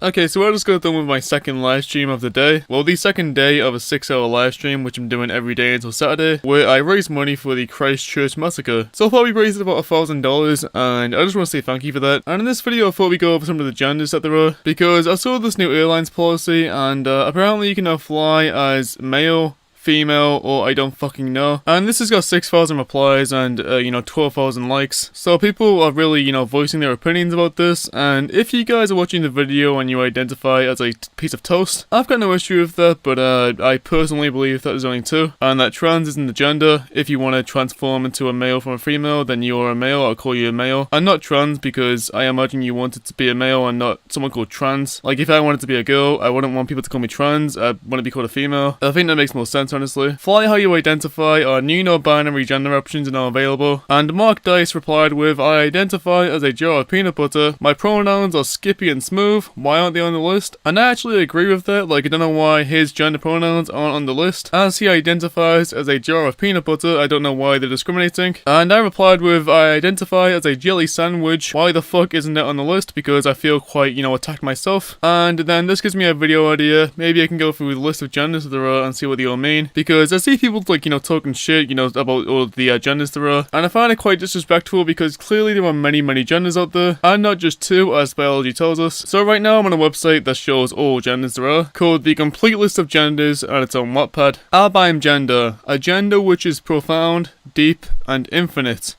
Okay, so I just got done with my second live stream of the day. Well, the second day of a 6-hour live stream, which I'm doing every day until Saturday, where I raised money for the Christchurch massacre. So far we raised about $1,000, and I just want to say thank you for that. And in this video I thought we'd go over some of the genders that there are, because I saw this new airlines policy, and apparently you can now fly as male, female, or I don't fucking know. And this has got 6,000 replies and, 12,000 likes. So people are really, voicing their opinions about this. And if you guys are watching the video and you identify as a piece of toast, I've got no issue with that, but I personally believe that there's only two. And that trans isn't the gender. If you want to transform into a male from a female, then you're a male, I'll call you a male. I'm not trans because I imagine you want it to be a male and not someone called trans. Like, if I wanted to be a girl, I wouldn't want people to call me trans. I want to be called a female. I think that makes more sense, honestly. Fly how you identify, our new no-binary gender options are now available. And Mark Dice replied with, I identify as a jar of peanut butter. My pronouns are Skippy and Smooth. Why aren't they on the list? And I actually agree with that. Like, I don't know why his gender pronouns aren't on the list. As he identifies as a jar of peanut butter, I don't know why they're discriminating. And I replied with, I identify as a jelly sandwich. Why the fuck isn't it on the list? Because I feel quite, attacked myself. And then this gives me a video idea. Maybe I can go through the list of genders that there are and see what they all mean. Because I see people talking shit, about all the genders there are, and I find it quite disrespectful because clearly there are many genders out there, and not just two as biology tells us. So right now I'm on a website that shows all genders there are, called The Complete List of Genders, and it's on Wattpad. Albine gender, a gender which is profound, deep, and infinite.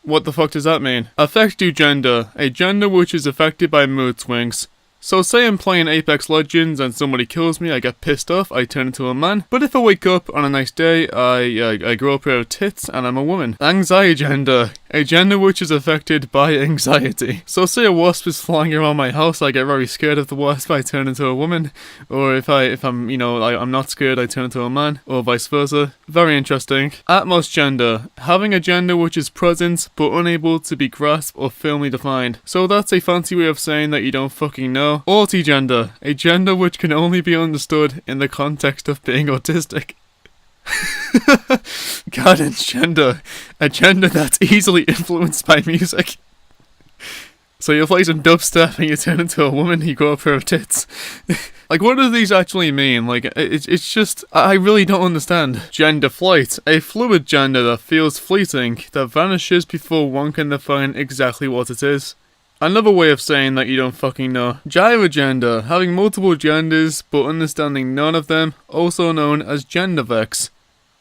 What the fuck does that mean? Affective gender, a gender which is affected by mood swings. So say I'm playing Apex Legends and somebody kills me, I get pissed off, I turn into a man. But if I wake up on a nice day, I grow a pair of tits and I'm a woman. Anxiety gender, a gender which is affected by anxiety. So say a wasp is flying around my house, I get very scared of the wasp, I turn into a woman. Or if I'm I'm not scared, I turn into a man, or vice versa. Very interesting. Atmos gender, having a gender which is present but unable to be grasped or firmly defined. So that's a fancy way of saying that you don't fucking know. Autigender, a gender which can only be understood in the context of being autistic. Guidance gender, a gender that's easily influenced by music. So you play some dubstep and you turn into a woman, you grow a pair of tits. Like, what do these actually mean? Like, it's just, I really don't understand. Gender flight, a fluid gender that feels fleeting, that vanishes before one can define exactly what it is. Another way of saying that you don't fucking know. Gyro gender, having multiple genders but understanding none of them, also known as gender vex.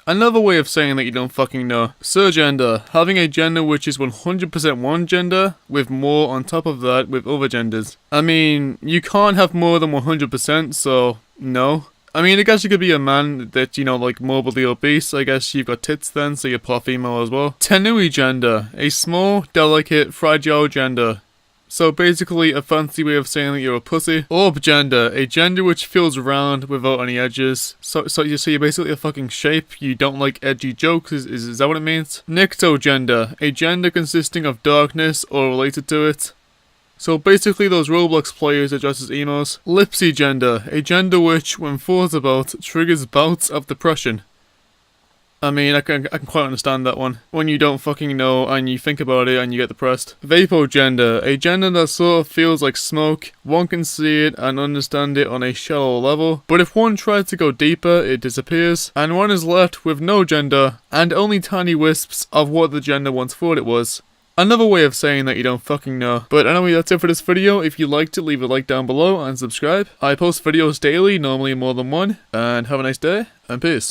Another way of saying that you don't fucking know. Surgender, having a gender which is 100% one gender, with more on top of that with other genders. I mean, you can't have more than 100%, so no. I mean, I guess you could be a man that, morbidly obese. I guess you've got tits then, so you're part female as well. Tenui gender, a small, delicate, fragile gender. So basically a fancy way of saying that you're a pussy. Orb gender, a gender which feels round without any edges. So you're basically a fucking shape, you don't like edgy jokes, is that what it means? Nycto gender, a gender consisting of darkness or related to it. So basically those Roblox players that dress as emos. Lipsy gender, a gender which, when thought about, triggers bouts of depression. I mean, I can quite understand that one. When you don't fucking know and you think about it and you get depressed. Vapor gender, a gender that sort of feels like smoke. One can see it and understand it on a shallow level, but if one tries to go deeper, it disappears, and one is left with no gender and only tiny wisps of what the gender once thought it was. Another way of saying that you don't fucking know. But anyway, that's it for this video. If you liked it, leave a like down below and subscribe. I post videos daily, normally more than one, and have a nice day, and peace.